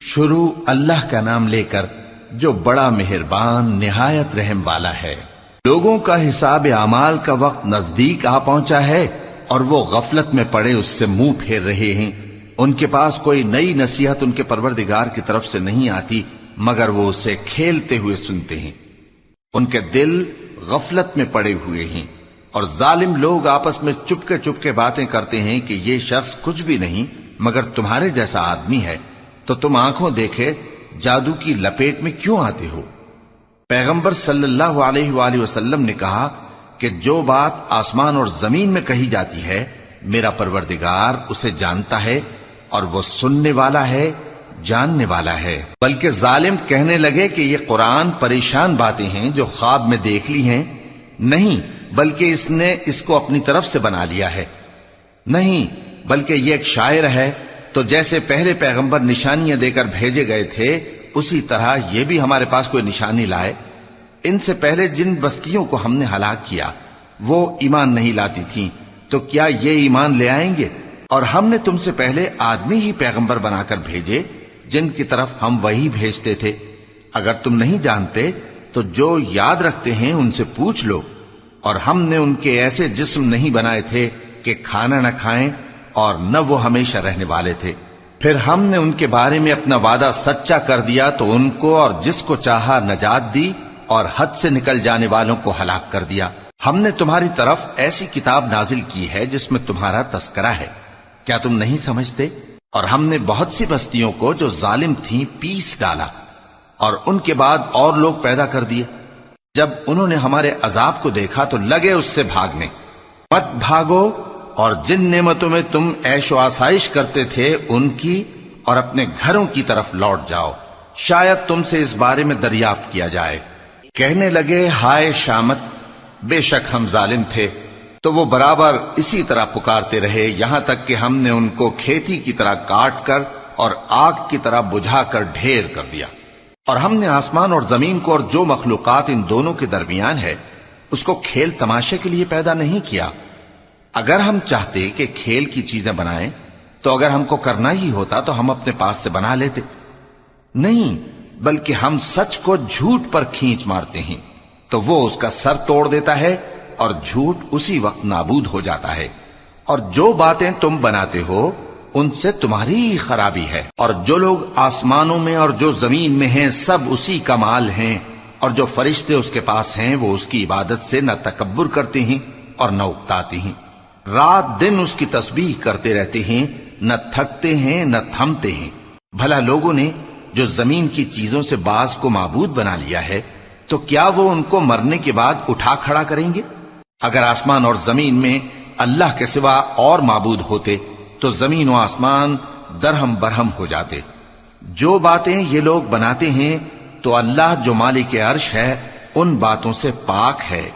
شروع اللہ کا نام لے کر جو بڑا مہربان نہایت رحم والا ہے۔ لوگوں کا حساب اعمال کا وقت نزدیک آ پہنچا ہے اور وہ غفلت میں پڑے اس سے منہ پھیر رہے ہیں۔ ان کے پاس کوئی نئی نصیحت ان کے پروردگار کی طرف سے نہیں آتی مگر وہ اسے کھیلتے ہوئے سنتے ہیں۔ ان کے دل غفلت میں پڑے ہوئے ہیں اور ظالم لوگ آپس میں چپکے باتیں کرتے ہیں کہ یہ شخص کچھ بھی نہیں مگر تمہارے جیسا آدمی ہے، تو تم آنکھوں دیکھے جادو کی لپیٹ میں کیوں آتے ہو؟ پیغمبر صلی اللہ علیہ وآلہ وسلم نے کہا کہ جو بات آسمان اور زمین میں کہی جاتی ہے میرا پروردگار اسے جانتا ہے اور وہ سننے والا ہے، جاننے والا ہے۔ بلکہ ظالم کہنے لگے کہ یہ قرآن پریشان باتیں ہیں جو خواب میں دیکھ لی ہیں، نہیں بلکہ اس نے اس کو اپنی طرف سے بنا لیا ہے، نہیں بلکہ یہ ایک شاعر ہے۔ تو جیسے پہلے پیغمبر نشانیاں دے کر بھیجے گئے تھے اسی طرح یہ بھی ہمارے پاس کوئی نشانی لائے۔ ان سے پہلے جن بستیوں کو ہم نے ہلاک کیا وہ ایمان نہیں لاتی تھیں، تو کیا یہ ایمان لے آئیں گے؟ اور ہم نے تم سے پہلے آدمی ہی پیغمبر بنا کر بھیجے جن کی طرف ہم وہی بھیجتے تھے۔ اگر تم نہیں جانتے تو جو یاد رکھتے ہیں ان سے پوچھ لو۔ اور ہم نے ان کے ایسے جسم نہیں بنائے تھے کہ کھانا نہ کھائیں اور نہ وہ ہمیشہ رہنے والے تھے۔ پھر ہم نے ان کے بارے میں اپنا وعدہ سچا کر دیا تو ان کو اور جس کو چاہا نجات دی اور حد سے نکل جانے والوں کو ہلاک کر دیا۔ ہم نے تمہاری طرف ایسی کتاب نازل کی ہے جس میں تمہارا تذکرہ ہے، کیا تم نہیں سمجھتے؟ اور ہم نے بہت سی بستیوں کو جو ظالم تھیں پیس ڈالا اور ان کے بعد اور لوگ پیدا کر دیے۔ جب انہوں نے ہمارے عذاب کو دیکھا تو لگے اس سے بھاگنے۔ مت بھاگو اور جن نعمتوں میں تم عیش و آسائش کرتے تھے ان کی اور اپنے گھروں کی طرف لوٹ جاؤ، شاید تم سے اس بارے میں دریافت کیا جائے۔ کہنے لگے ہائے شامت، بے شک ہم ظالم تھے، تو وہ برابر اسی طرح پکارتے رہے یہاں تک کہ ہم نے ان کو کھیتی کی طرح کاٹ کر اور آگ کی طرح بجھا کر ڈھیر کر دیا۔ اور ہم نے آسمان اور زمین کو اور جو مخلوقات ان دونوں کے درمیان ہے اس کو کھیل تماشے کے لیے پیدا نہیں کیا۔ اگر ہم چاہتے کہ کھیل کی چیزیں بنائیں تو اگر ہم کو کرنا ہی ہوتا تو ہم اپنے پاس سے بنا لیتے، نہیں بلکہ ہم سچ کو جھوٹ پر کھینچ مارتے ہیں تو وہ اس کا سر توڑ دیتا ہے اور جھوٹ اسی وقت نابود ہو جاتا ہے۔ اور جو باتیں تم بناتے ہو ان سے تمہاری ہی خرابی ہے۔ اور جو لوگ آسمانوں میں اور جو زمین میں ہیں سب اسی کا مال ہیں، اور جو فرشتے اس کے پاس ہیں وہ اس کی عبادت سے نہ تکبر کرتے ہیں اور نہ اکتاتے ہیں، رات دن اس کی تسبیح کرتے رہتے ہیں، نہ تھکتے ہیں نہ تھمتے ہیں۔ بھلا لوگوں نے جو زمین کی چیزوں سے بعض کو معبود بنا لیا ہے تو کیا وہ ان کو مرنے کے بعد اٹھا کھڑا کریں گے؟ اگر آسمان اور زمین میں اللہ کے سوا اور معبود ہوتے تو زمین و آسمان درہم برہم ہو جاتے۔ جو باتیں یہ لوگ بناتے ہیں تو اللہ جو مالک عرش ہے ان باتوں سے پاک ہے۔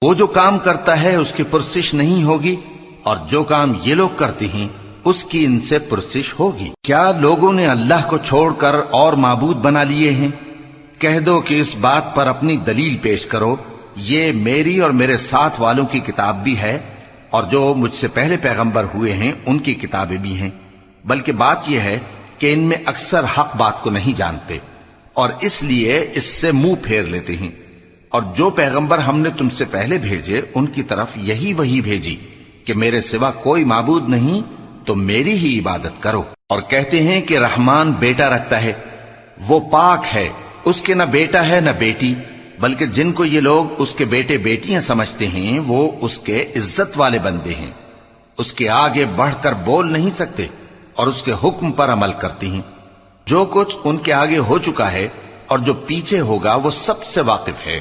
وہ جو کام کرتا ہے اس کی پرسش نہیں ہوگی، اور جو کام یہ لوگ کرتے ہیں اس کی ان سے پرسش ہوگی۔ کیا لوگوں نے اللہ کو چھوڑ کر اور معبود بنا لیے ہیں؟ کہہ دو کہ اس بات پر اپنی دلیل پیش کرو، یہ میری اور میرے ساتھ والوں کی کتاب بھی ہے اور جو مجھ سے پہلے پیغمبر ہوئے ہیں ان کی کتابیں بھی ہیں، بلکہ بات یہ ہے کہ ان میں اکثر حق بات کو نہیں جانتے اور اس لیے اس سے منہ پھیر لیتے ہیں۔ اور جو پیغمبر ہم نے تم سے پہلے بھیجے ان کی طرف یہی وحی بھیجی کہ میرے سوا کوئی معبود نہیں تو میری ہی عبادت کرو۔ اور کہتے ہیں کہ رحمان بیٹا رکھتا ہے، وہ پاک ہے، اس کے نہ بیٹا ہے نہ بیٹی، بلکہ جن کو یہ لوگ اس کے بیٹے بیٹیاں سمجھتے ہیں وہ اس کے عزت والے بندے ہیں، اس کے آگے بڑھ کر بول نہیں سکتے اور اس کے حکم پر عمل کرتے ہیں۔ جو کچھ ان کے آگے ہو چکا ہے اور جو پیچھے ہوگا وہ سب سے واقف ہے،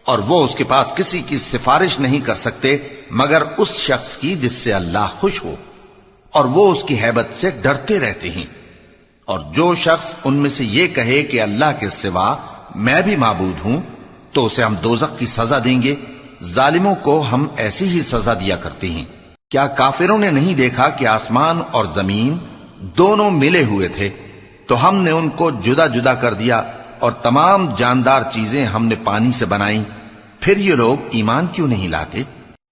اور وہ اس کے پاس کسی کی سفارش نہیں کر سکتے مگر اس شخص کی جس سے اللہ خوش ہو، اور وہ اس کی ہیبت سے ڈرتے رہتے ہیں۔ اور جو شخص ان میں سے یہ کہے کہ اللہ کے سوا میں بھی معبود ہوں تو اسے ہم دوزخ کی سزا دیں گے، ظالموں کو ہم ایسی ہی سزا دیا کرتے ہیں۔ کیا کافروں نے نہیں دیکھا کہ آسمان اور زمین دونوں ملے ہوئے تھے تو ہم نے ان کو جدا جدا کر دیا، اور تمام جاندار چیزیں ہم نے پانی سے بنائیں، پھر یہ لوگ ایمان کیوں نہیں لاتے؟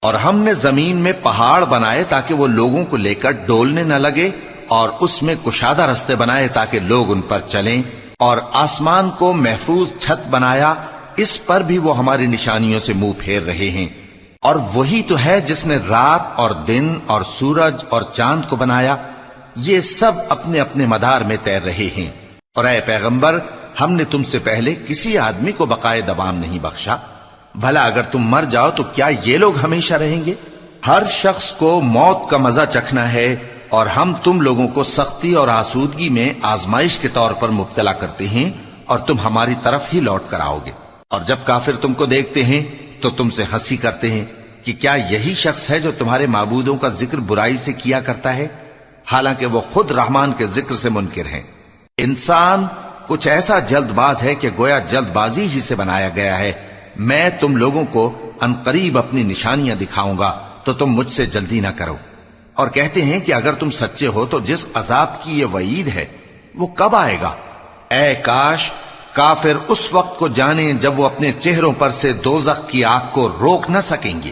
اور ہم نے زمین میں پہاڑ بنائے تاکہ وہ لوگوں کو لے کر ڈولنے نہ لگے، اور اس میں کشادہ رستے بنائے تاکہ لوگ ان پر چلیں، اور آسمان کو محفوظ چھت بنایا، اس پر بھی وہ ہماری نشانیوں سے منہ پھیر رہے ہیں۔ اور وہی تو ہے جس نے رات اور دن اور سورج اور چاند کو بنایا، یہ سب اپنے اپنے مدار میں تیر رہے ہیں۔ اور اے پیغمبر، ہم نے تم سے پہلے کسی آدمی کو بقائے دوام نہیں بخشا، بھلا اگر تم مر جاؤ تو کیا یہ لوگ ہمیشہ رہیں گے؟ ہر شخص کو موت کا مزہ چکھنا ہے، اور ہم تم لوگوں کو سختی اور آسودگی میں آزمائش کے طور پر مبتلا کرتے ہیں، اور تم ہماری طرف ہی لوٹ کر آؤ گے۔ اور جب کافر تم کو دیکھتے ہیں تو تم سے ہنسی کرتے ہیں کہ کیا یہی شخص ہے جو تمہارے معبودوں کا ذکر برائی سے کیا کرتا ہے، حالانکہ وہ خود رحمان کے ذکر سے منکر ہیں۔ انسان کچھ ایسا جلد باز ہے کہ گویا جلد بازی ہی سے بنایا گیا ہے۔ میں تم لوگوں کو عنقریب اپنی نشانیاں دکھاؤں گا تو تم مجھ سے جلدی نہ کرو۔ اور کہتے ہیں کہ اگر تم سچے ہو تو جس عذاب کی یہ وعید ہے وہ کب آئے گا؟ اے کاش کافر اس وقت کو جانیں جب وہ اپنے چہروں پر سے دوزخ کی آگ کو روک نہ سکیں گے،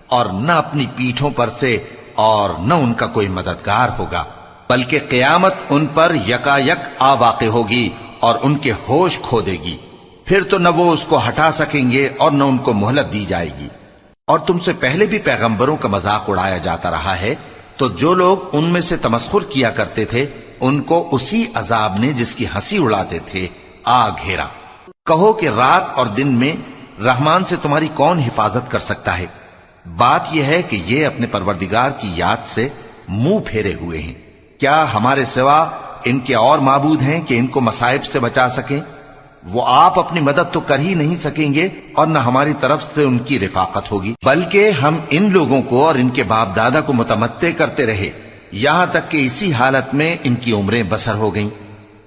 اور نہ اپنی پیٹھوں پر سے، اور نہ ان کا کوئی مددگار ہوگا، بلکہ قیامت ان پر یکا یک آ واقع ہوگی اور ان کے ہوش کھو دے گی۔ پھر تو نہ وہ اس کو ہٹا سکیں گے اور نہ ان کو مہلت دی جائے گی۔ اور تم سے پہلے بھی پیغمبروں کا مذاق اڑایا جاتا رہا ہے، تو جو لوگ ان میں سے تمسخر کیا کرتے تھے ان کو اسی عذاب نے جس کی ہنسی اڑاتے تھے آ گھیرا۔ کہو کہ رات اور دن میں رحمان سے تمہاری کون حفاظت کر سکتا ہے؟ بات یہ ہے کہ یہ اپنے پروردگار کی یاد سے منہ پھیرے ہوئے ہیں۔ کیا ہمارے سوا ان کے اور معبود ہیں کہ ان کو مصائب سے بچا سکیں؟ وہ آپ اپنی مدد تو کر ہی نہیں سکیں گے، اور نہ ہماری طرف سے ان کی رفاقت ہوگی، بلکہ ہم ان لوگوں کو اور ان کے باپ دادا کو متمتع کرتے رہے، یہاں تک کہ اسی حالت میں ان کی عمریں بسر ہو گئیں۔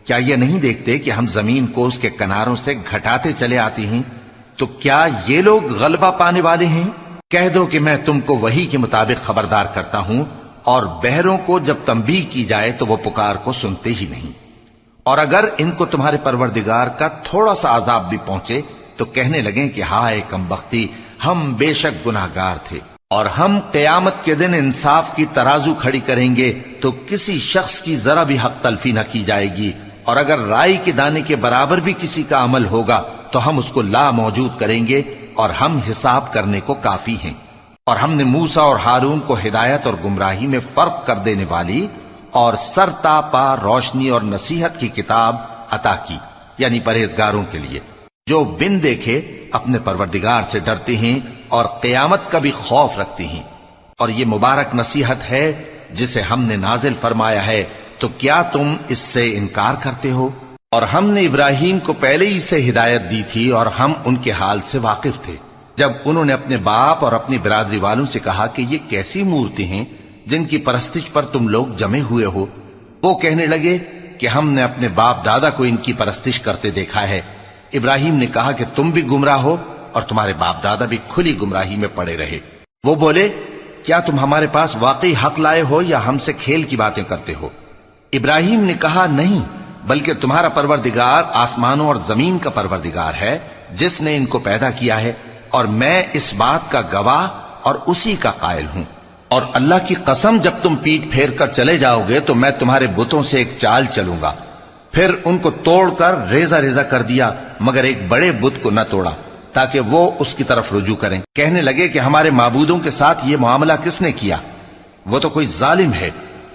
کیا یہ نہیں دیکھتے کہ ہم زمین کو اس کے کناروں سے گھٹاتے چلے آتے ہیں؟ تو کیا یہ لوگ غلبہ پانے والے ہیں؟ کہہ دو کہ میں تم کو وحی کے مطابق خبردار کرتا ہوں، اور بہروں کو جب تنبیہ کی جائے تو وہ پکار کو سنتے ہی نہیں۔ اور اگر ان کو تمہارے پروردگار کا تھوڑا سا عذاب بھی پہنچے تو کہنے لگیں کہ ہائے کمبختی، ہم بے شک گناہگار تھے۔ اور ہم قیامت کے دن انصاف کی ترازو کھڑی کریں گے تو کسی شخص کی ذرا بھی حق تلفی نہ کی جائے گی، اور اگر رائی کے دانے کے برابر بھی کسی کا عمل ہوگا تو ہم اس کو لا موجود کریں گے، اور ہم حساب کرنے کو کافی ہیں۔ اور ہم نے موسیٰ اور ہارون کو ہدایت اور گمراہی میں فرق کر دینے والی اور سر تا پا روشنی اور نصیحت کی کتاب عطا کی، یعنی پرہیزگاروں کے لیے جو بن دیکھے اپنے پروردگار سے ڈرتے ہیں اور قیامت کا بھی خوف رکھتے ہیں۔ اور یہ مبارک نصیحت ہے جسے ہم نے نازل فرمایا ہے، تو کیا تم اس سے انکار کرتے ہو؟ اور ہم نے ابراہیم کو پہلے ہی سے ہدایت دی تھی، اور ہم ان کے حال سے واقف تھے جب انہوں نے اپنے باپ اور اپنی برادری والوں سے کہا کہ یہ کیسی مورتی ہیں جن کی پرستش پر تم لوگ جمے ہوئے ہو؟ وہ کہنے لگے کہ ہم نے اپنے باپ دادا کو ان کی پرستش کرتے دیکھا ہے۔ ابراہیم نے کہا کہ تم بھی گمراہ ہو اور تمہارے باپ دادا بھی کھلی گمراہی میں پڑے رہے۔ وہ بولے کیا تم ہمارے پاس واقعی حق لائے ہو یا ہم سے کھیل کی باتیں کرتے ہو؟ ابراہیم نے کہا نہیں، بلکہ تمہارا پروردگار آسمانوں اور زمین کا پروردگار ہے جس نے ان کو پیدا کیا ہے، اور میں اس بات کا گواہ اور اسی کا قائل ہوں۔ اور اللہ کی قسم جب تم پیٹ پھیر کر چلے جاؤ گے تو میں تمہارے بتوں سے ایک چال چلوں گا۔ پھر ان کو توڑ کر ریزہ ریزہ کر دیا، مگر ایک بڑے بت کو نہ توڑا تاکہ وہ اس کی طرف رجوع کریں۔ کہنے لگے کہ ہمارے معبودوں کے ساتھ یہ معاملہ کس نے کیا؟ وہ تو کوئی ظالم ہے۔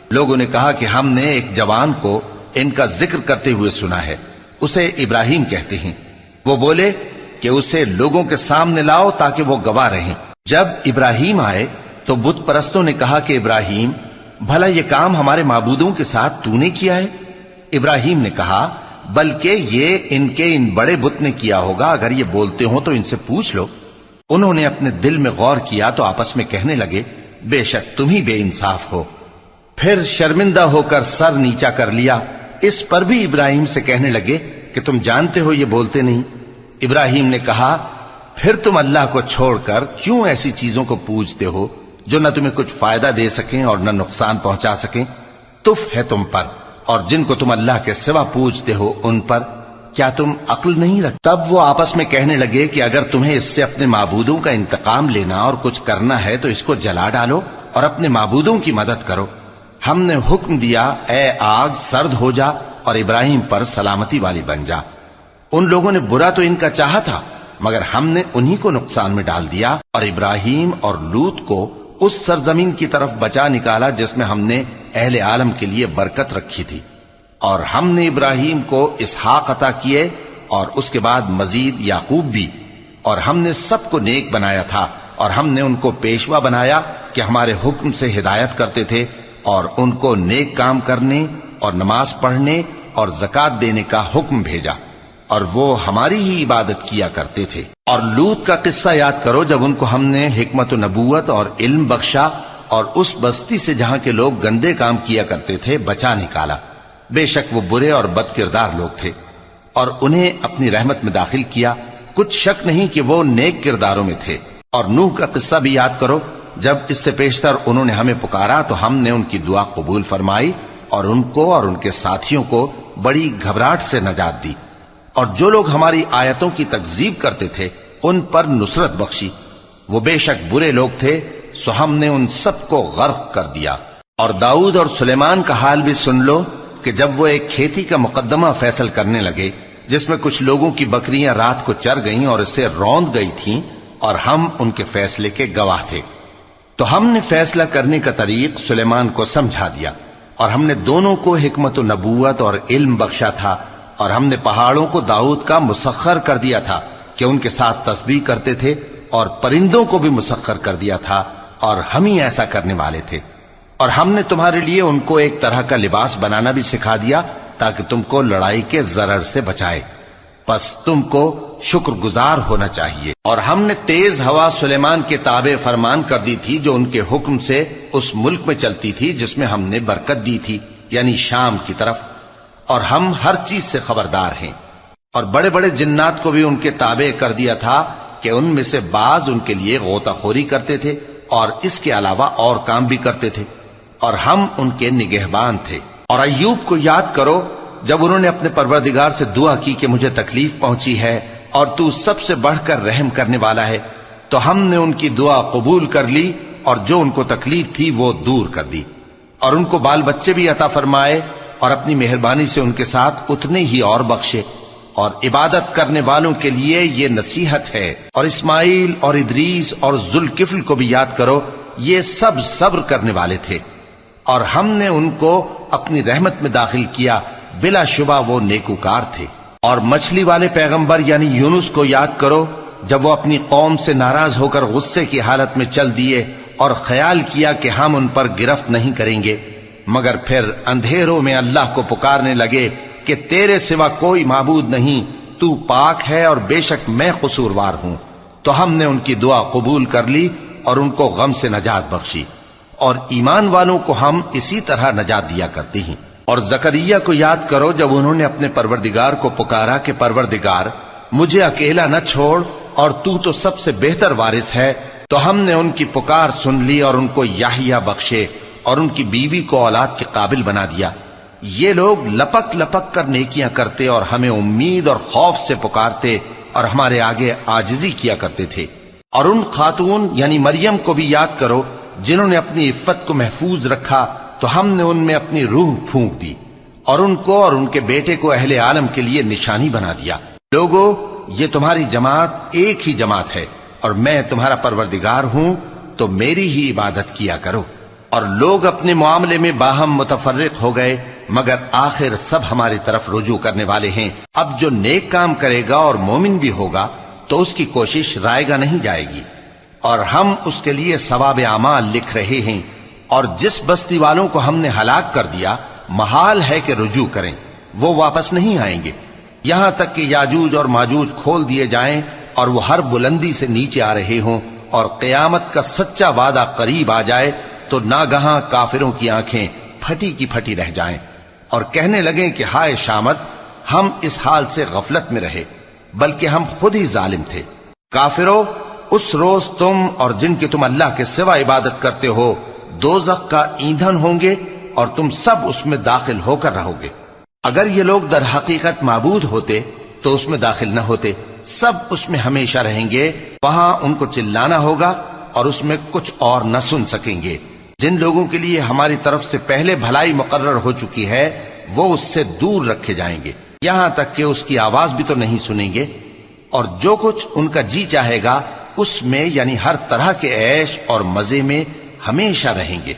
لوگوں نے کہا کہ ہم نے ایک جوان کو ان کا ذکر کرتے ہوئے سنا ہے، اسے ابراہیم کہتے ہیں۔ وہ بولے کہ اسے لوگوں کے سامنے لاؤ تاکہ وہ گواہ رہیں۔ جب ابراہیم آئے تو بت پرستوں نے کہا کہ ابراہیم، بھلا یہ کام ہمارے معبودوں کے ساتھ تو نے کیا ہے؟ ابراہیم نے کہا بلکہ یہ ان کے ان بڑے بت نے کیا ہوگا، اگر یہ بولتے ہوں تو ان سے پوچھ لو۔ انہوں نے اپنے دل میں غور کیا تو آپس میں کہنے لگے بے شک تم ہی بے انصاف ہو۔ پھر شرمندہ ہو کر سر نیچا کر لیا۔ اس پر بھی ابراہیم سے کہنے لگے کہ تم جانتے ہو یہ بولتے نہیں۔ ابراہیم نے کہا پھر تم اللہ کو چھوڑ کر کیوں ایسی چیزوں کو پوجتے ہو جو نہ تمہیں کچھ فائدہ دے سکیں اور نہ نقصان پہنچا سکیں؟ تف ہے تم پر اور جن کو تم اللہ کے سوا پوجتے ہو ان پر، کیا تم عقل نہیں رکھتے؟ تب وہ آپس میں کہنے لگے کہ اگر تمہیں اس سے اپنے معبودوں کا انتقام لینا اور کچھ کرنا ہے تو اس کو جلا ڈالو اور اپنے معبودوں کی مدد کرو۔ ہم نے حکم دیا اے آگ سرد ہو جا اور ابراہیم پر سلامتی والی بن جا۔ ان لوگوں نے برا تو ان کا چاہا تھا، مگر ہم نے انہی کو نقصان میں ڈال دیا اور ابراہیم اور لوط کو اس سرزمین کی طرف بچا نکالا جس میں ہم نے اہل عالم کے لیے برکت رکھی تھی۔ اور ہم نے ابراہیم کو اسحاق عطا کیے اور اس کے بعد مزید یعقوب بھی، اور ہم نے سب کو نیک بنایا تھا، اور ہم نے ان کو پیشوا بنایا کہ ہمارے حکم سے ہدایت کرتے تھے، اور ان کو نیک کام کرنے اور نماز پڑھنے اور زکات دینے کا حکم بھیجا، اور وہ ہماری ہی عبادت کیا کرتے تھے۔ اور لوط کا قصہ یاد کرو جب ان کو ہم نے حکمت و نبوت اور علم بخشا اور اس بستی سے جہاں کے لوگ گندے کام کیا کرتے تھے بچا نکالا۔ بے شک وہ برے اور بد کردار لوگ تھے، اور انہیں اپنی رحمت میں داخل کیا، کچھ شک نہیں کہ وہ نیک کرداروں میں تھے۔ اور نوح کا قصہ بھی یاد کرو جب اس سے پیشتر انہوں نے ہمیں پکارا تو ہم نے ان کی دعا قبول فرمائی اور ان کو اور ان کے ساتھیوں کو بڑی گھبراہٹ سے نجات دی، اور جو لوگ ہماری آیتوں کی تکذیب کرتے تھے ان پر نصرت بخشی۔ وہ بے شک برے لوگ تھے، سو ہم نے ان سب کو غرق کر دیا۔ اور داؤد اور سلیمان کا حال بھی سن لو کہ جب وہ ایک کھیتی کا مقدمہ فیصل کرنے لگے جس میں کچھ لوگوں کی بکریاں رات کو چر گئیں اور اسے روند گئی تھیں، اور ہم ان کے فیصلے کے گواہ تھے، تو ہم نے فیصلہ کرنے کا طریق سلیمان کو سمجھا دیا، اور ہم نے دونوں کو حکمت و نبوت اور علم بخشا تھا، اور ہم نے پہاڑوں کو داؤد کا مسخر کر دیا تھا کہ ان کے ساتھ تسبیح کرتے تھے، اور پرندوں کو بھی مسخر کر دیا تھا، اور ہم ہی ایسا کرنے والے تھے۔ اور ہم نے تمہارے لیے ان کو ایک طرح کا لباس بنانا بھی سکھا دیا تاکہ تم کو لڑائی کے ضرر سے بچائے، پس تم کو شکر گزار ہونا چاہیے۔ اور ہم نے تیز ہوا سلیمان کے تابع فرمان کر دی تھی جو ان کے حکم سے اس ملک میں چلتی تھی جس میں ہم نے برکت دی تھی، یعنی شام کی طرف، اور ہم ہر چیز سے خبردار ہیں۔ اور بڑے بڑے جنات کو بھی ان کے تابع کر دیا تھا کہ ان میں سے بعض ان کے لیے غوطہ خوری کرتے تھے اور اس کے علاوہ اور کام بھی کرتے تھے، اور ہم ان کے نگہبان تھے۔ اور ایوب کو یاد کرو جب انہوں نے اپنے پروردگار سے دعا کی کہ مجھے تکلیف پہنچی ہے اور تو سب سے بڑھ کر رحم کرنے والا ہے، تو ہم نے ان کی دعا قبول کر لی اور جو ان کو تکلیف تھی وہ دور کر دی، اور ان کو بال بچے بھی عطا فرمائے، اور اپنی مہربانی سے ان کے ساتھ اتنے ہی اور بخشے۔ اور عبادت کرنے والوں کے لیے یہ نصیحت ہے۔ اور اسماعیل اور ادریس اور ذوالکفل کو بھی یاد کرو، یہ سب صبر کرنے والے تھے، اور ہم نے ان کو اپنی رحمت میں داخل کیا، بلا شبہ وہ نیکوکار تھے۔ اور مچھلی والے پیغمبر یعنی یونس کو یاد کرو جب وہ اپنی قوم سے ناراض ہو کر غصے کی حالت میں چل دیے اور خیال کیا کہ ہم ان پر گرفت نہیں کریں گے، مگر پھر اندھیروں میں اللہ کو پکارنے لگے کہ تیرے سوا کوئی معبود نہیں، تو پاک ہے اور بے شک میں قصوروار ہوں، تو ہم نے ان کی دعا قبول کر لی اور ان کو غم سے نجات بخشی، اور ایمان والوں کو ہم اسی طرح نجات دیا کرتے ہیں۔ اور زکریا کو یاد کرو جب انہوں نے اپنے پروردگار کو پکارا کہ پروردگار مجھے اکیلا نہ چھوڑ اور تو سب سے بہتر وارث ہے، تو ہم نے ان کی پکار سن لی اور ان کو یحییٰ بخشے اور ان کی بیوی کو اولاد کے قابل بنا دیا۔ یہ لوگ لپک لپک کر نیکیاں کرتے اور ہمیں امید اور خوف سے پکارتے اور ہمارے آگے عاجزی کیا کرتے تھے۔ اور ان خاتون یعنی مریم کو بھی یاد کرو جنہوں نے اپنی عفت کو محفوظ رکھا، تو ہم نے ان میں اپنی روح پھونک دی اور ان کو اور ان کے بیٹے کو اہل عالم کے لیے نشانی بنا دیا۔ لوگو، یہ تمہاری جماعت ایک ہی جماعت ہے اور میں تمہارا پروردگار ہوں، تو میری ہی عبادت کیا کرو۔ اور لوگ اپنے معاملے میں باہم متفرق ہو گئے، مگر آخر سب ہماری طرف رجوع کرنے والے ہیں۔ اب جو نیک کام کرے گا اور مومن بھی ہوگا تو اس کی کوشش رائے گا نہیں جائے گی، اور ہم اس کے لیے ثواب اعمال لکھ رہے ہیں۔ اور جس بستی والوں کو ہم نے ہلاک کر دیا محال ہے کہ رجوع کریں، وہ واپس نہیں آئیں گے، یہاں تک کہ یاجوج اور ماجوج کھول دیے جائیں اور وہ ہر بلندی سے نیچے آ رہے ہوں، اور قیامت کا سچا وعدہ قریب آ جائے تو ناگہاں کافروں کی آنکھیں پھٹی کی پھٹی رہ جائیں اور کہنے لگیں کہ ہائے شامت، ہم اس حال سے غفلت میں رہے، بلکہ ہم خود ہی ظالم تھے۔ کافروں، اس روز تم اور جن کی تم اللہ کے سوا عبادت کرتے ہو دوزخ کا ایندھن ہوں گے اور تم سب اس میں داخل ہو کر رہو گے۔ اگر یہ لوگ در حقیقت معبود ہوتے تو اس میں داخل نہ ہوتے، سب اس میں ہمیشہ رہیں گے، وہاں ان کو چلانا ہوگا اور اس میں کچھ اور نہ سن سکیں گے۔ جن لوگوں کے لیے ہماری طرف سے پہلے بھلائی مقرر ہو چکی ہے وہ اس سے دور رکھے جائیں گے، یہاں تک کہ اس کی آواز بھی تو نہیں سنیں گے، اور جو کچھ ان کا جی چاہے گا اس میں یعنی ہر طرح کے عیش اور مزے میں ہمیشہ رہیں گے۔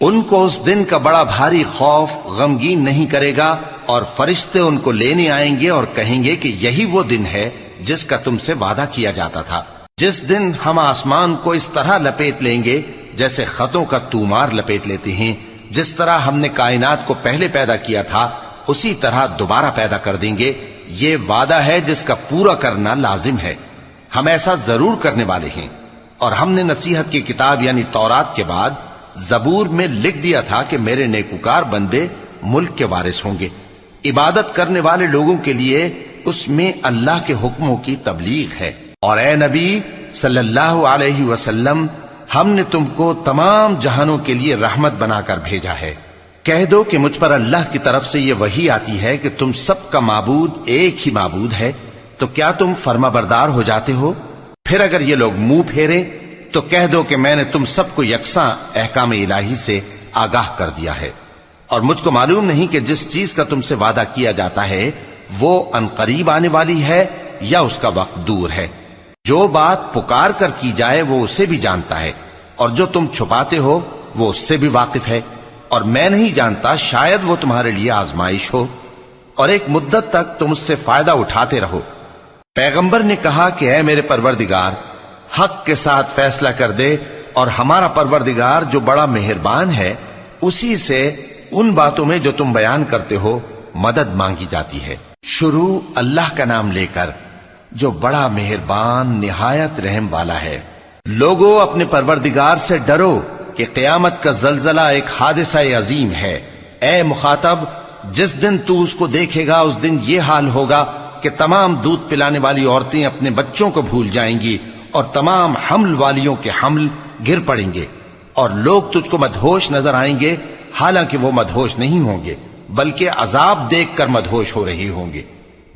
ان کو اس دن کا بڑا بھاری خوف غمگین نہیں کرے گا، اور فرشتے ان کو لینے آئیں گے اور کہیں گے کہ یہی وہ دن ہے جس کا تم سے وعدہ کیا جاتا تھا، جس دن ہم آسمان کو اس طرح لپیٹ لیں گے جیسے خطوں کا تومار لپیٹ لیتے ہیں، جس طرح ہم نے کائنات کو پہلے پیدا کیا تھا اسی طرح دوبارہ پیدا کر دیں گے۔ یہ وعدہ ہے جس کا پورا کرنا لازم ہے، ہم ایسا ضرور کرنے والے ہیں۔ اور ہم نے نصیحت کی کتاب یعنی تورات کے بعد زبور میں لکھ دیا تھا کہ میرے نیکوکار بندے ملک کے وارث ہوں گے۔ عبادت کرنے والے لوگوں کے لیے اس میں اللہ کے حکموں کی تبلیغ ہے۔ اور اے نبی صلی اللہ علیہ وسلم، ہم نے تم کو تمام جہانوں کے لیے رحمت بنا کر بھیجا ہے۔ کہہ دو کہ مجھ پر اللہ کی طرف سے یہ وحی آتی ہے کہ تم سب کا معبود ایک ہی معبود ہے، تو کیا تم فرما بردار ہو جاتے ہو؟ پھر اگر یہ لوگ منہ پھیریں تو کہہ دو کہ میں نے تم سب کو یکساں احکام الہی سے آگاہ کر دیا ہے، اور مجھ کو معلوم نہیں کہ جس چیز کا تم سے وعدہ کیا جاتا ہے وہ عنقریب آنے والی ہے یا اس کا وقت دور ہے۔ جو بات پکار کر کی جائے وہ اسے بھی جانتا ہے، اور جو تم چھپاتے ہو وہ اس سے بھی واقف ہے، اور میں نہیں جانتا شاید وہ تمہارے لیے آزمائش ہو، اور ایک مدت تک تم اس سے فائدہ اٹھاتے رہو۔ پیغمبر نے کہا کہ اے میرے پروردگار، حق کے ساتھ فیصلہ کر دے، اور ہمارا پروردگار جو بڑا مہربان ہے اسی سے ان باتوں میں جو تم بیان کرتے ہو مدد مانگی جاتی ہے۔ شروع اللہ کا نام لے کر جو بڑا مہربان نہایت رحم والا ہے۔ لوگو اپنے پروردگار سے ڈرو کہ قیامت کا زلزلہ ایک حادثہ عظیم ہے۔ اے مخاطب، جس دن تو اس کو دیکھے گا اس دن یہ حال ہوگا کہ تمام دودھ پلانے والی عورتیں اپنے بچوں کو بھول جائیں گی، اور تمام حمل والیوں کے حمل گر پڑیں گے، اور لوگ تجھ کو مدہوش نظر آئیں گے، حالانکہ وہ مدہوش نہیں ہوں گے بلکہ عذاب دیکھ کر مدہوش ہو رہے ہوں گے۔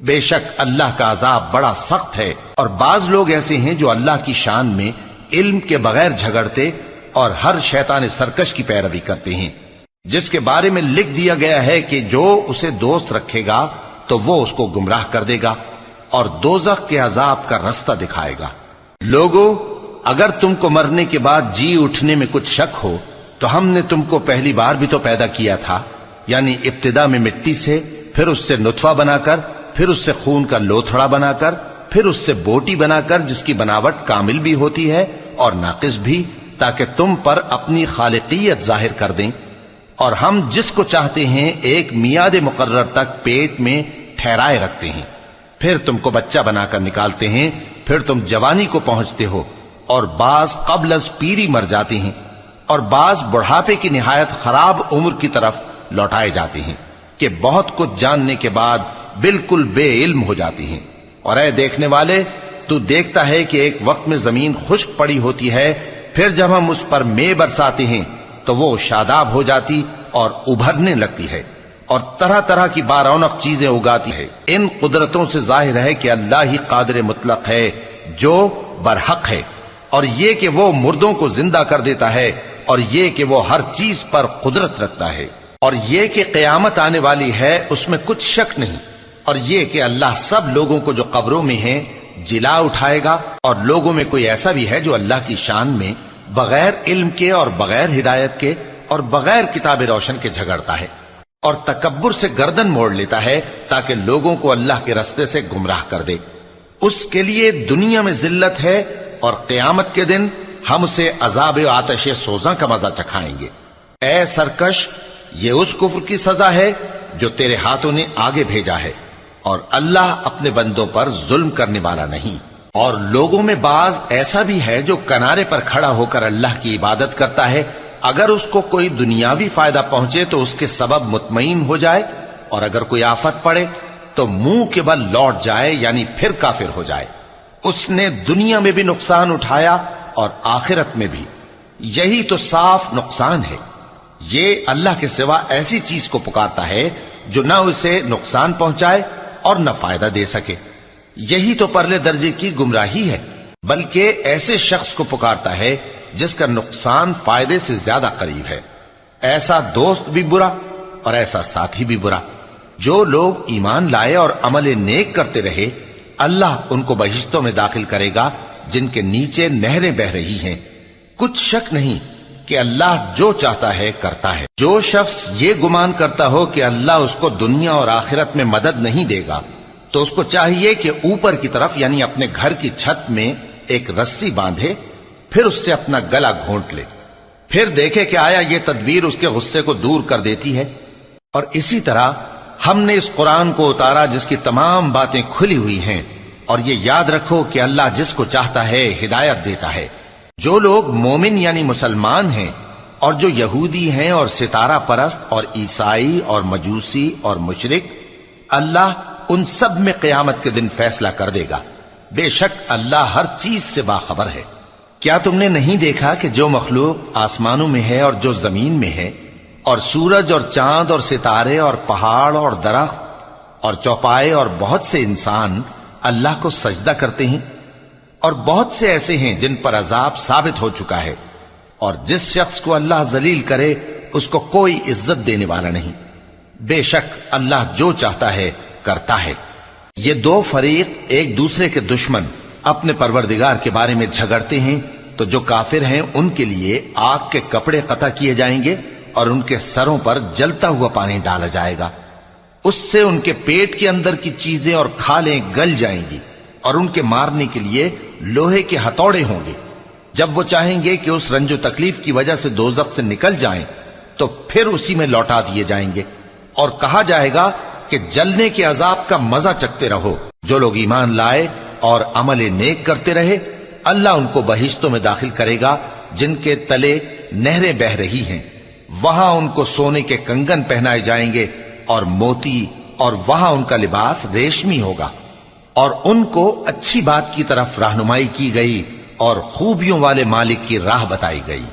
بے شک اللہ کا عذاب بڑا سخت ہے، اور بعض لوگ ایسے ہیں جو اللہ کی شان میں علم کے بغیر جھگڑتے اور ہر شیطان سرکش کی پیروی کرتے ہیں، جس کے بارے میں لکھ دیا گیا ہے کہ جو اسے دوست رکھے گا تو وہ اس کو گمراہ کر دے گا اور دوزخ کے عذاب کا رستہ دکھائے گا۔ لوگو، اگر تم کو مرنے کے بعد جی اٹھنے میں کچھ شک ہو تو ہم نے تم کو پہلی بار بھی تو پیدا کیا تھا، یعنی ابتدا میں مٹی سے، پھر اس سے نطفہ بنا کر، پھر اس سے خون کا لوتھڑا بنا کر، پھر اس سے بوٹی بنا کر جس کی بناوٹ کامل بھی ہوتی ہے اور ناقص بھی، تاکہ تم پر اپنی خالقیت ظاہر کر دیں۔ اور ہم جس کو چاہتے ہیں ایک میعاد مقرر تک پیٹ میں ٹھہرائے رکھتے ہیں، پھر تم کو بچہ بنا کر نکالتے ہیں، پھر تم جوانی کو پہنچتے ہو، اور بعض قبل از پیری مر جاتے ہیں، اور بعض بڑھاپے کی نہایت خراب عمر کی طرف لوٹائے جاتے ہیں کہ بہت کچھ جاننے کے بعد بالکل بے علم ہو جاتی ہیں۔ اور اے دیکھنے والے، تو دیکھتا ہے کہ ایک وقت میں زمین خشک پڑی ہوتی ہے، پھر جب ہم اس پر مے برساتے ہیں تو وہ شاداب ہو جاتی اور ابھرنے لگتی ہے، اور طرح طرح کی بارونق چیزیں اگاتی ہے۔ ان قدرتوں سے ظاہر ہے کہ اللہ ہی قادر مطلق ہے جو برحق ہے، اور یہ کہ وہ مردوں کو زندہ کر دیتا ہے، اور یہ کہ وہ ہر چیز پر قدرت رکھتا ہے، اور یہ کہ قیامت آنے والی ہے اس میں کچھ شک نہیں، اور یہ کہ اللہ سب لوگوں کو جو قبروں میں ہیں جلا اٹھائے گا، اور لوگوں میں کوئی ایسا بھی ہے جو اللہ کی شان میں بغیر علم کے اور بغیر ہدایت کے اور بغیر کتاب روشن کے جھگڑتا ہے، اور تکبر سے گردن موڑ لیتا ہے تاکہ لوگوں کو اللہ کے رستے سے گمراہ کر دے۔ اس کے لیے دنیا میں ذلت ہے، اور قیامت کے دن ہم اسے عذاب آتش سوزاں کا مزہ چکھائیں گے۔ اے سرکش، یہ اس کفر کی سزا ہے جو تیرے ہاتھوں نے آگے بھیجا ہے، اور اللہ اپنے بندوں پر ظلم کرنے والا نہیں۔ اور لوگوں میں بعض ایسا بھی ہے جو کنارے پر کھڑا ہو کر اللہ کی عبادت کرتا ہے، اگر اس کو کوئی دنیاوی فائدہ پہنچے تو اس کے سبب مطمئن ہو جائے، اور اگر کوئی آفت پڑے تو منہ کے بل لوٹ جائے، یعنی پھر کافر ہو جائے۔ اس نے دنیا میں بھی نقصان اٹھایا اور آخرت میں بھی، یہی تو صاف نقصان ہے۔ یہ اللہ کے سوا ایسی چیز کو پکارتا ہے جو نہ اسے نقصان پہنچائے اور نہ فائدہ دے سکے، یہی تو پرلے درجے کی گمراہی ہے۔ بلکہ ایسے شخص کو پکارتا ہے جس کا نقصان فائدے سے زیادہ قریب ہے۔ ایسا دوست بھی برا اور ایسا ساتھی بھی برا۔ جو لوگ ایمان لائے اور عمل نیک کرتے رہے، اللہ ان کو بہشتوں میں داخل کرے گا جن کے نیچے نہریں بہ رہی ہیں۔ کچھ شک نہیں کہ اللہ جو چاہتا ہے کرتا ہے۔ جو شخص یہ گمان کرتا ہو کہ اللہ اس کو دنیا اور آخرت میں مدد نہیں دے گا، تو اس کو چاہیے کہ اوپر کی طرف یعنی اپنے گھر کی چھت میں ایک رسی باندھے، پھر اس سے اپنا گلا گھونٹ لے، پھر دیکھے کہ آیا یہ تدبیر اس کے غصے کو دور کر دیتی ہے۔ اور اسی طرح ہم نے اس قرآن کو اتارا جس کی تمام باتیں کھلی ہوئی ہیں، اور یہ یاد رکھو کہ اللہ جس کو چاہتا ہے ہدایت دیتا ہے۔ جو لوگ مومن یعنی مسلمان ہیں اور جو یہودی ہیں اور ستارہ پرست اور عیسائی اور مجوسی اور مشرک، اللہ ان سب میں قیامت کے دن فیصلہ کر دے گا۔ بے شک اللہ ہر چیز سے باخبر ہے۔ کیا تم نے نہیں دیکھا کہ جو مخلوق آسمانوں میں ہے اور جو زمین میں ہے، اور سورج اور چاند اور ستارے اور پہاڑ اور درخت اور چوپائے اور بہت سے انسان اللہ کو سجدہ کرتے ہیں، اور بہت سے ایسے ہیں جن پر عذاب ثابت ہو چکا ہے، اور جس شخص کو اللہ ذلیل کرے اس کو کوئی عزت دینے والا نہیں۔ بے شک اللہ جو چاہتا ہے کرتا ہے۔ یہ دو فریق ایک دوسرے کے دشمن اپنے پروردگار کے بارے میں جھگڑتے ہیں، تو جو کافر ہیں ان کے لیے آگ کے کپڑے قطع کیے جائیں گے اور ان کے سروں پر جلتا ہوا پانی ڈالا جائے گا۔ اس سے ان کے پیٹ کے اندر کی چیزیں اور کھالیں گل جائیں گی، اور ان کے مارنے کے لیے لوہے کے ہتھوڑے ہوں گے۔ جب وہ چاہیں گے کہ اس رنج و تکلیف کی وجہ سے دوزخ سے نکل جائیں تو پھر اسی میں لوٹا دیے جائیں گے، اور کہا جائے گا کہ جلنے کے عذاب کا مزہ چکھتے رہو۔ جو لوگ ایمان لائے اور عمل نیک کرتے رہے، اللہ ان کو بہشتوں میں داخل کرے گا جن کے تلے نہریں بہ رہی ہیں۔ وہاں ان کو سونے کے کنگن پہنائے جائیں گے اور موتی، اور وہاں ان کا لباس ریشمی ہوگا، اور ان کو اچھی بات کی طرف رہنمائی کی گئی اور خوبیوں والے مالک کی راہ بتائی گئی۔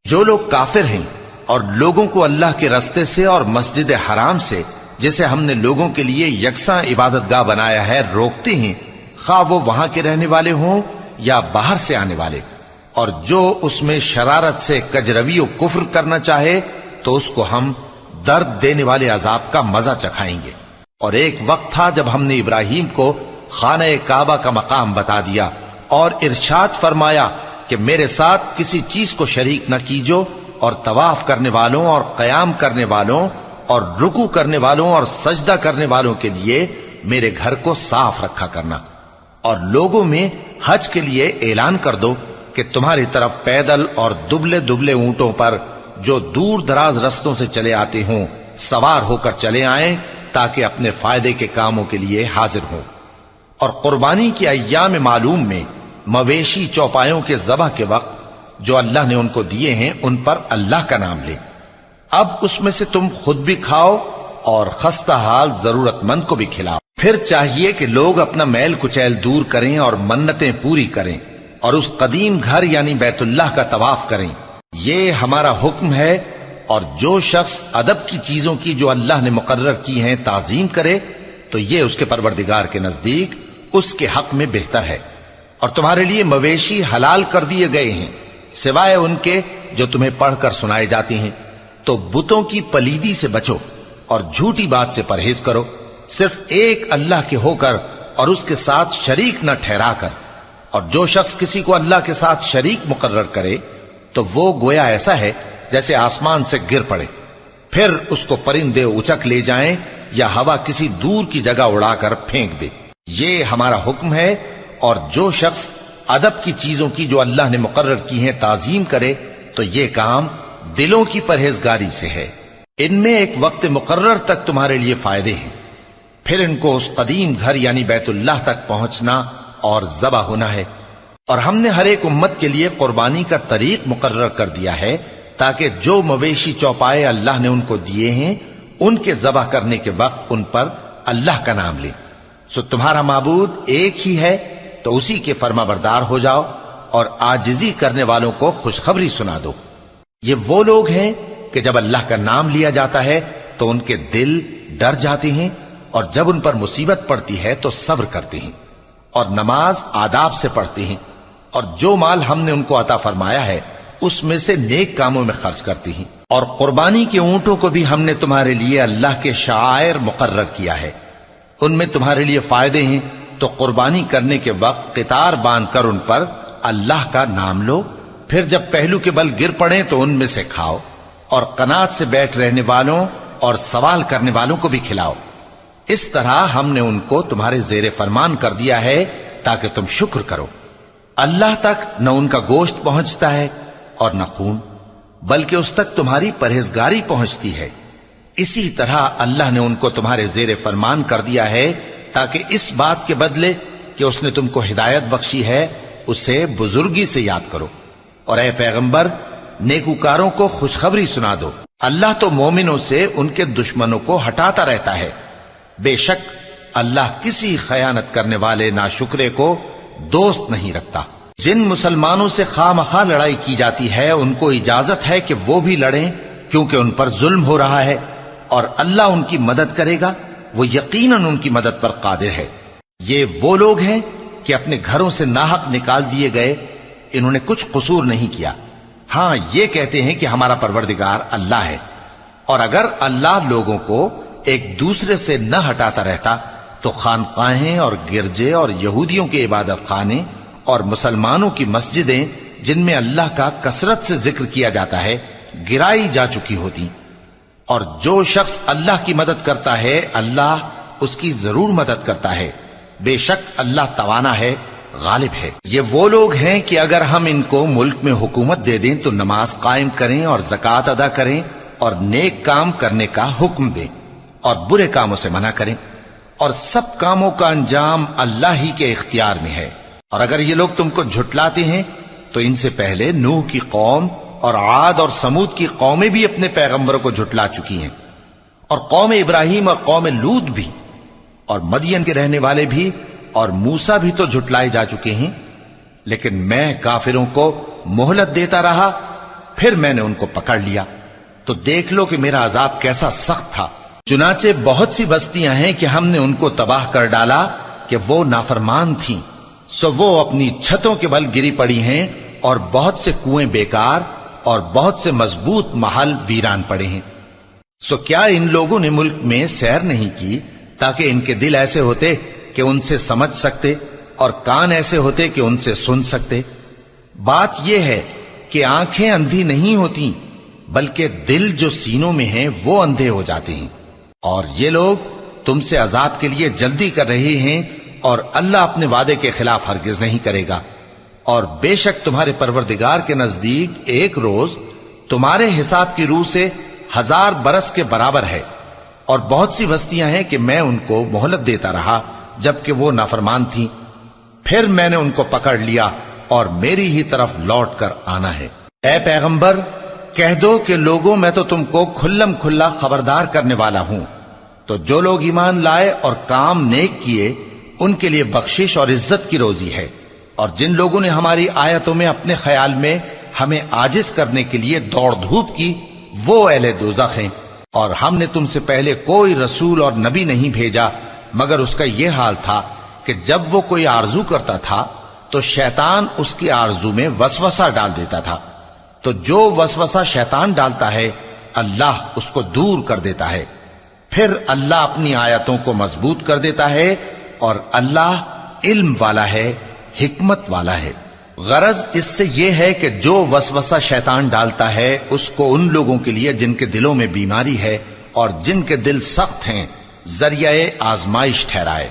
جو لوگ کافر ہیں اور لوگوں کو اللہ کے رستے سے اور مسجد حرام سے، جسے ہم نے لوگوں کے لیے یکساں عبادت گاہ بنایا ہے، روکتے ہیں، خواہ وہ وہاں کے رہنے والے ہوں یا باہر سے آنے والے، اور جو اس میں شرارت سے کجروی و کفر کرنا چاہے تو اس کو ہم درد دینے والے عذاب کا مزہ چکھائیں گے۔ اور ایک وقت تھا جب ہم نے ابراہیم کو خانہ کعبہ کا مقام بتا دیا اور ارشاد فرمایا کہ میرے ساتھ کسی چیز کو شریک نہ کیجو، اور طواف کرنے والوں اور قیام کرنے والوں اور رکوع کرنے والوں اور سجدہ کرنے والوں کے لیے میرے گھر کو صاف رکھا کرنا۔ اور لوگوں میں حج کے لیے اعلان کر دو کہ تمہاری طرف پیدل اور دبلے دبلے اونٹوں پر جو دور دراز رستوں سے چلے آتے ہوں سوار ہو کر چلے آئیں، تاکہ اپنے فائدے کے کاموں کے لیے حاضر ہوں۔ اور قربانی کی ایام معلوم میں مویشی چوپایوں کے ذبح کے وقت جو اللہ نے ان کو دیے ہیں ان پر اللہ کا نام لیں۔ اب اس میں سے تم خود بھی کھاؤ اور خستہ حال ضرورت مند کو بھی کھلاؤ۔ پھر چاہیے کہ لوگ اپنا میل کچیل دور کریں اور منتیں پوری کریں، اور اس قدیم گھر یعنی بیت اللہ کا طواف کریں۔ یہ ہمارا حکم ہے، اور جو شخص ادب کی چیزوں کی جو اللہ نے مقرر کی ہیں تعظیم کرے تو یہ اس کے پروردگار کے نزدیک اس کے حق میں بہتر ہے۔ اور تمہارے لیے مویشی حلال کر دیے گئے ہیں سوائے ان کے جو تمہیں پڑھ کر سنائے جاتے ہیں۔ تو بتوں کی پلیدی سے بچو اور جھوٹی بات سے پرہیز کرو، صرف ایک اللہ کے ہو کر اور اس کے ساتھ شریک نہ ٹھہرا کر۔ اور جو شخص کسی کو اللہ کے ساتھ شریک مقرر کرے تو وہ گویا ایسا ہے جیسے آسمان سے گر پڑے، پھر اس کو پرندے اچک لے جائیں یا ہوا کسی دور کی جگہ اڑا کر پھینک دے۔ یہ ہمارا حکم ہے، اور جو شخص ادب کی چیزوں کی جو اللہ نے مقرر کی ہیں تعظیم کرے تو یہ کام دلوں کی پرہیزگاری سے ہے۔ ان میں ایک وقت مقرر تک تمہارے لیے فائدے ہیں، پھر ان کو اس قدیم گھر یعنی بیت اللہ تک پہنچنا اور ذبح ہونا ہے۔ اور ہم نے ہر ایک امت کے لیے قربانی کا طریق مقرر کر دیا ہے، تاکہ جو مویشی چوپائے اللہ نے ان کو دیے ہیں ان کے ذبح کرنے کے وقت ان پر اللہ کا نام لیں۔ سو تمہارا معبود ایک ہی ہے، تو اسی کے فرما بردار ہو جاؤ اور عاجزی کرنے والوں کو خوشخبری سنا دو۔ یہ وہ لوگ ہیں کہ جب اللہ کا نام لیا جاتا ہے تو ان کے دل ڈر جاتے ہیں، اور جب ان پر مصیبت پڑتی ہے تو صبر کرتے ہیں، اور نماز آداب سے پڑھتے ہیں، اور جو مال ہم نے ان کو عطا فرمایا ہے اس میں سے نیک کاموں میں خرچ کرتی ہیں، اور قربانی کے اونٹوں کو بھی ہم نے تمہارے لیے اللہ کے شعائر مقرر کیا ہے، ان میں تمہارے لیے فائدے ہیں، تو قربانی کرنے کے وقت قطار باندھ کر ان پر اللہ کا نام لو، پھر جب پہلو کے بل گر پڑیں تو ان میں سے کھاؤ، اور قناعت سے بیٹھ رہنے والوں اور سوال کرنے والوں کو بھی کھلاؤ۔ اس طرح ہم نے ان کو تمہارے زیر فرمان کر دیا ہے تاکہ تم شکر کرو۔ اللہ تک نہ ان کا گوشت پہنچتا ہے اور نہ خون، بلکہ اس تک تمہاری پرہیزگاری پہنچتی ہے۔ اسی طرح اللہ نے ان کو تمہارے زیر فرمان کر دیا ہے تاکہ اس بات کے بدلے کہ اس نے تم کو ہدایت بخشی ہے اسے بزرگی سے یاد کرو۔ اور اے پیغمبر، نیکوکاروں کو خوشخبری سنا دو، اللہ تو مومنوں سے ان کے دشمنوں کو ہٹاتا رہتا ہے۔ بے شک اللہ کسی خیانت کرنے والے ناشکرے کو دوست نہیں رکھتا۔ جن مسلمانوں سے خواہ مخواہ لڑائی کی جاتی ہے ان کو اجازت ہے کہ وہ بھی لڑیں، کیونکہ ان پر ظلم ہو رہا ہے، اور اللہ ان کی مدد کرے گا، وہ یقیناً ان کی مدد پر قادر ہے۔ یہ وہ لوگ ہیں کہ اپنے گھروں سے ناحق نکال دیے گئے، انہوں نے کچھ قصور نہیں کیا، ہاں یہ کہتے ہیں کہ ہمارا پروردگار اللہ ہے۔ اور اگر اللہ لوگوں کو ایک دوسرے سے نہ ہٹاتا رہتا تو خانقاہیں اور گرجے اور یہودیوں کے عبادت خانے اور مسلمانوں کی مسجدیں جن میں اللہ کا کثرت سے ذکر کیا جاتا ہے گرائی جا چکی ہوتی۔ اور جو شخص اللہ کی مدد کرتا ہے اللہ اس کی ضرور مدد کرتا ہے، بے شک اللہ توانا ہے، غالب ہے۔ یہ وہ لوگ ہیں کہ اگر ہم ان کو ملک میں حکومت دے دیں تو نماز قائم کریں اور زکوٰۃ ادا کریں اور نیک کام کرنے کا حکم دیں اور برے کاموں سے منع کریں، اور سب کاموں کا انجام اللہ ہی کے اختیار میں ہے۔ اور اگر یہ لوگ تم کو جھٹلاتے ہیں تو ان سے پہلے نوح کی قوم اور عاد اور سمود کی قومیں بھی اپنے پیغمبروں کو جھٹلا چکی ہیں، اور قوم ابراہیم اور قوم لوط بھی، اور مدین کے رہنے والے بھی، اور موسیٰ بھی تو جھٹلائے جا چکے ہیں۔ لیکن میں کافروں کو مہلت دیتا رہا، پھر میں نے ان کو پکڑ لیا، تو دیکھ لو کہ میرا عذاب کیسا سخت تھا۔ چنانچہ بہت سی بستیاں ہیں کہ ہم نے ان کو تباہ کر ڈالا کہ وہ نافرمان تھیں، سو وہ اپنی چھتوں کے بل گری پڑی ہیں، اور بہت سے کنویں بیکار اور بہت سے مضبوط محل ویران پڑے ہیں۔ سو کیا ان لوگوں نے ملک میں سیر نہیں کی تاکہ ان کے دل ایسے ہوتے کہ ان سے سمجھ سکتے اور کان ایسے ہوتے کہ ان سے سن سکتے؟ بات یہ ہے کہ آنکھیں اندھی نہیں ہوتی، بلکہ دل جو سینوں میں ہیں وہ اندھے ہو جاتے ہیں۔ اور یہ لوگ تم سے عذاب کے لیے جلدی کر رہے ہیں، اور اللہ اپنے وعدے کے خلاف ہرگز نہیں کرے گا۔ اور بے شک تمہارے پروردگار کے نزدیک ایک روز تمہارے حساب کی روح سے 1000 برس کے برابر ہے۔ اور بہت سی بستیاں ہیں کہ میں ان کو مہلت دیتا رہا جبکہ وہ نافرمان تھیں، پھر میں نے ان کو پکڑ لیا اور میری ہی طرف لوٹ کر آنا ہے۔ اے پیغمبر، کہہ دو کہ لوگوں میں تو تم کو کھلم کھلا خبردار کرنے والا ہوں، تو جو لوگ ایمان لائے اور کام نیک کیے ان کے لیے بخشش اور عزت کی روزی ہے، اور جن لوگوں نے ہماری آیتوں میں اپنے خیال میں ہمیں عاجز کرنے کے لیے دوڑ دھوپ کی وہ اہل دوزخ ہیں۔ اور ہم نے تم سے پہلے کوئی رسول اور نبی نہیں بھیجا مگر اس کا یہ حال تھا کہ جب وہ کوئی آرزو کرتا تھا تو شیطان اس کی آرزو میں وسوسہ ڈال دیتا تھا، تو جو وسوسہ شیطان ڈالتا ہے اللہ اس کو دور کر دیتا ہے، پھر اللہ اپنی آیتوں کو مضبوط کر دیتا ہے، اور اللہ علم والا ہے، حکمت والا ہے۔ غرض اس سے یہ ہے کہ جو وسوسہ شیطان ڈالتا ہے اس کو ان لوگوں کے لیے جن کے دلوں میں بیماری ہے اور جن کے دل سخت ہیں ذریعہ آزمائش ٹھہرائے۔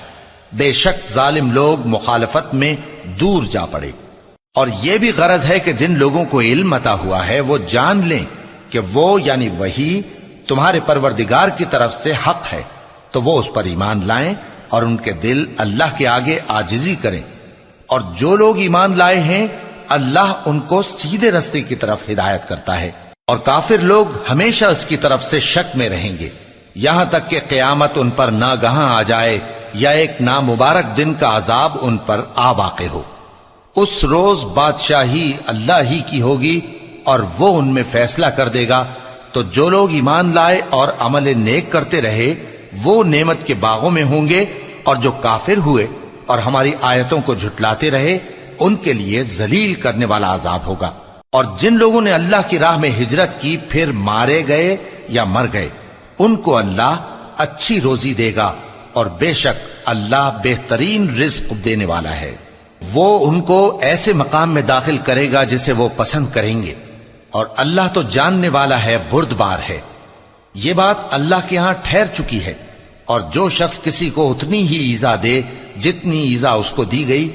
بے شک ظالم لوگ مخالفت میں دور جا پڑے۔ اور یہ بھی غرض ہے کہ جن لوگوں کو علم عطا ہوا ہے وہ جان لیں کہ وہ یعنی وحی تمہارے پروردگار کی طرف سے حق ہے، تو وہ اس پر ایمان لائیں اور ان کے دل اللہ کے آگے عاجزی کریں۔ اور جو لوگ ایمان لائے ہیں اللہ ان کو سیدھے رستے کی طرف ہدایت کرتا ہے، اور کافر لوگ ہمیشہ اس کی طرف سے شک میں رہیں گے یہاں تک کہ قیامت ان پر ناگہاں آ جائے یا ایک نامبارک دن کا عذاب ان پر آ واقع ہو۔ اس روز بادشاہی اللہ ہی کی ہوگی اور وہ ان میں فیصلہ کر دے گا، تو جو لوگ ایمان لائے اور عمل نیک کرتے رہے وہ نعمت کے باغوں میں ہوں گے، اور جو کافر ہوئے اور ہماری آیتوں کو جھٹلاتے رہے ان کے لیے ذلیل کرنے والا عذاب ہوگا۔ اور جن لوگوں نے اللہ کی راہ میں ہجرت کی پھر مارے گئے یا مر گئے، ان کو اللہ اچھی روزی دے گا، اور بے شک اللہ بہترین رزق دینے والا ہے۔ وہ ان کو ایسے مقام میں داخل کرے گا جسے وہ پسند کریں گے، اور اللہ تو جاننے والا ہے، بردبار ہے۔ یہ بات اللہ کے ہاں ٹھہر چکی ہے، اور جو شخص کسی کو اتنی ہی ایذا دے جتنی ایذا اس کو دی گئی،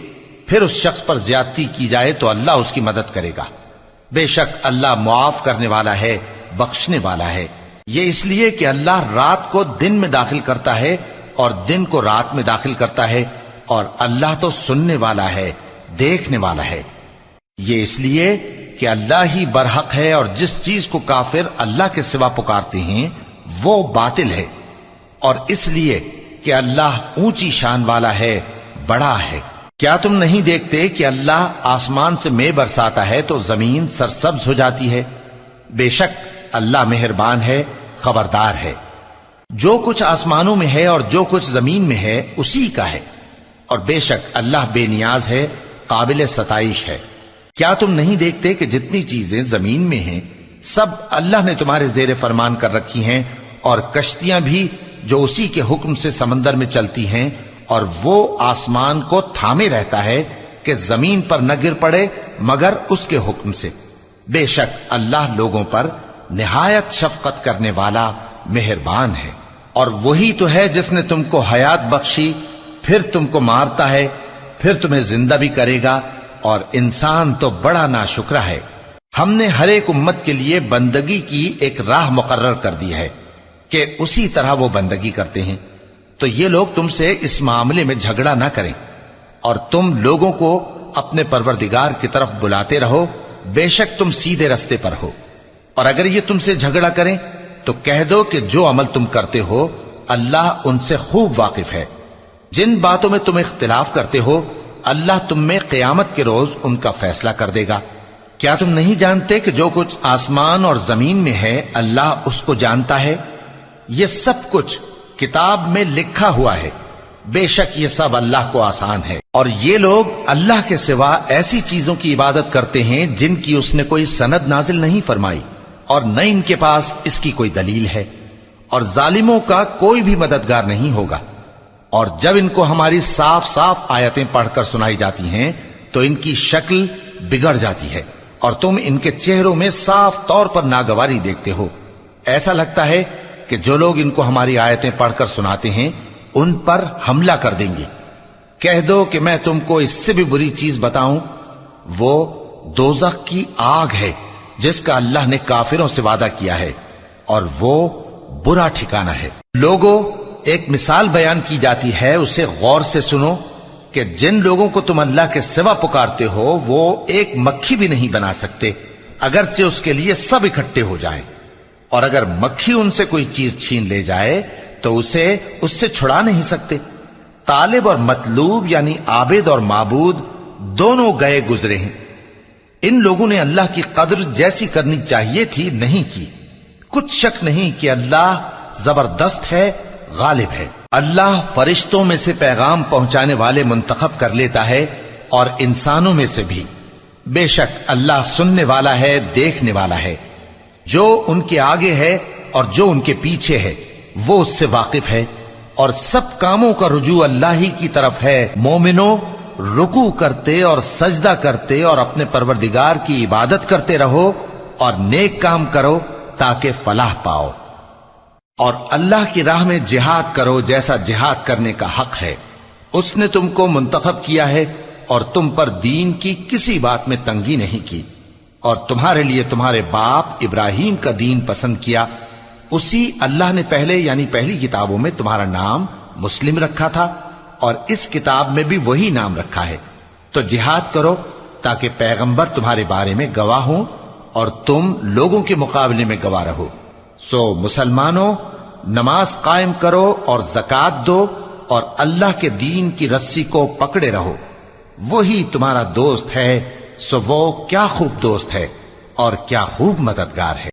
پھر اس شخص پر زیادتی کی جائے تو اللہ اس کی مدد کرے گا۔ بے شک اللہ معاف کرنے والا ہے، بخشنے والا ہے۔ یہ اس لیے کہ اللہ رات کو دن میں داخل کرتا ہے اور دن کو رات میں داخل کرتا ہے، اور اللہ تو سننے والا ہے، دیکھنے والا ہے۔ یہ اس لیے کہ اللہ ہی برحق ہے، اور جس چیز کو کافر اللہ کے سوا پکارتے ہیں وہ باطل ہے، اور اس لیے کہ اللہ اونچی شان والا ہے، بڑا ہے۔ کیا تم نہیں دیکھتے کہ اللہ آسمان سے مے برساتا ہے تو زمین سرسبز ہو جاتی ہے؟ بے شک اللہ مہربان ہے، خبردار ہے۔ جو کچھ آسمانوں میں ہے اور جو کچھ زمین میں ہے اسی کا ہے، اور بے شک اللہ بے نیاز ہے، قابل ستائش ہے۔ کیا تم نہیں دیکھتے کہ جتنی چیزیں زمین میں ہیں سب اللہ نے تمہارے زیر فرمان کر رکھی ہیں، اور کشتیاں بھی جو اسی کے حکم سے سمندر میں چلتی ہیں، اور وہ آسمان کو تھامے رہتا ہے کہ زمین پر نہ گر پڑے مگر اس کے حکم سے۔ بے شک اللہ لوگوں پر نہایت شفقت کرنے والا، مہربان ہے۔ اور وہی تو ہے جس نے تم کو حیات بخشی، پھر تم کو مارتا ہے، پھر تمہیں زندہ بھی کرے گا، اور انسان تو بڑا ناشکرا ہے۔ ہم نے ہر ایک امت کے لیے بندگی کی ایک راہ مقرر کر دی ہے کہ اسی طرح وہ بندگی کرتے ہیں، تو یہ لوگ تم سے اس معاملے میں جھگڑا نہ کریں، اور تم لوگوں کو اپنے پروردگار کی طرف بلاتے رہو، بے شک تم سیدھے رستے پر ہو۔ اور اگر یہ تم سے جھگڑا کریں تو کہہ دو کہ جو عمل تم کرتے ہو اللہ ان سے خوب واقف ہے۔ جن باتوں میں تم اختلاف کرتے ہو اللہ تم میں قیامت کے روز ان کا فیصلہ کر دے گا۔ کیا تم نہیں جانتے کہ جو کچھ آسمان اور زمین میں ہے اللہ اس کو جانتا ہے؟ یہ سب کچھ کتاب میں لکھا ہوا ہے، بے شک یہ سب اللہ کو آسان ہے۔ اور یہ لوگ اللہ کے سوا ایسی چیزوں کی عبادت کرتے ہیں جن کی اس نے کوئی سند نازل نہیں فرمائی، اور نہ ان کے پاس اس کی کوئی دلیل ہے، اور ظالموں کا کوئی بھی مددگار نہیں ہوگا۔ اور جب ان کو ہماری صاف صاف آیتیں پڑھ کر سنائی جاتی ہیں تو ان کی شکل بگڑ جاتی ہے، اور تم ان کے چہروں میں صاف طور پر ناگواری دیکھتے ہو۔ ایسا لگتا ہے کہ جو لوگ ان کو ہماری آیتیں پڑھ کر سناتے ہیں ان پر حملہ کر دیں گے۔ کہہ دو کہ میں تم کو اس سے بھی بری چیز بتاؤں، وہ دوزخ کی آگ ہے جس کا اللہ نے کافروں سے وعدہ کیا ہے، اور وہ برا ٹھکانہ ہے۔ لوگوں، ایک مثال بیان کی جاتی ہے، اسے غور سے سنو کہ جن لوگوں کو تم اللہ کے سوا پکارتے ہو وہ ایک مکھی بھی نہیں بنا سکتے اگرچہ اس کے لیے سب اکٹھے ہو جائیں، اور اگر مکھی ان سے کوئی چیز چھین لے جائے تو اسے اس سے چھڑا نہیں سکتے۔ طالب اور مطلوب یعنی عابد اور معبود دونوں گئے گزرے ہیں۔ ان لوگوں نے اللہ کی قدر جیسی کرنی چاہیے تھی نہیں کی۔ کچھ شک نہیں کہ اللہ زبردست ہے، غالب ہے۔ اللہ فرشتوں میں سے پیغام پہنچانے والے منتخب کر لیتا ہے اور انسانوں میں سے بھی۔ بے شک اللہ سننے والا ہے، دیکھنے والا ہے۔ جو ان کے آگے ہے اور جو ان کے پیچھے ہے وہ اس سے واقف ہے، اور سب کاموں کا رجوع اللہ ہی کی طرف ہے۔ مومنوں، رکوع کرتے اور سجدہ کرتے اور اپنے پروردگار کی عبادت کرتے رہو اور نیک کام کرو تاکہ فلاح پاؤ، اور اللہ کی راہ میں جہاد کرو جیسا جہاد کرنے کا حق ہے۔ اس نے تم کو منتخب کیا ہے اور تم پر دین کی کسی بات میں تنگی نہیں کی، اور تمہارے لیے تمہارے باپ ابراہیم کا دین پسند کیا۔ اسی اللہ نے پہلے یعنی پہلی کتابوں میں تمہارا نام مسلم رکھا تھا، اور اس کتاب میں بھی وہی نام رکھا ہے۔ تو جہاد کرو تاکہ پیغمبر تمہارے بارے میں گواہ ہوں اور تم لوگوں کے مقابلے میں گواہ رہو۔ سو مسلمانوں، نماز قائم کرو اور زکوٰۃ دو اور اللہ کے دین کی رسی کو پکڑے رہو، وہی تمہارا دوست ہے۔ سو وہ کیا خوب دوست ہے اور کیا خوب مددگار ہے۔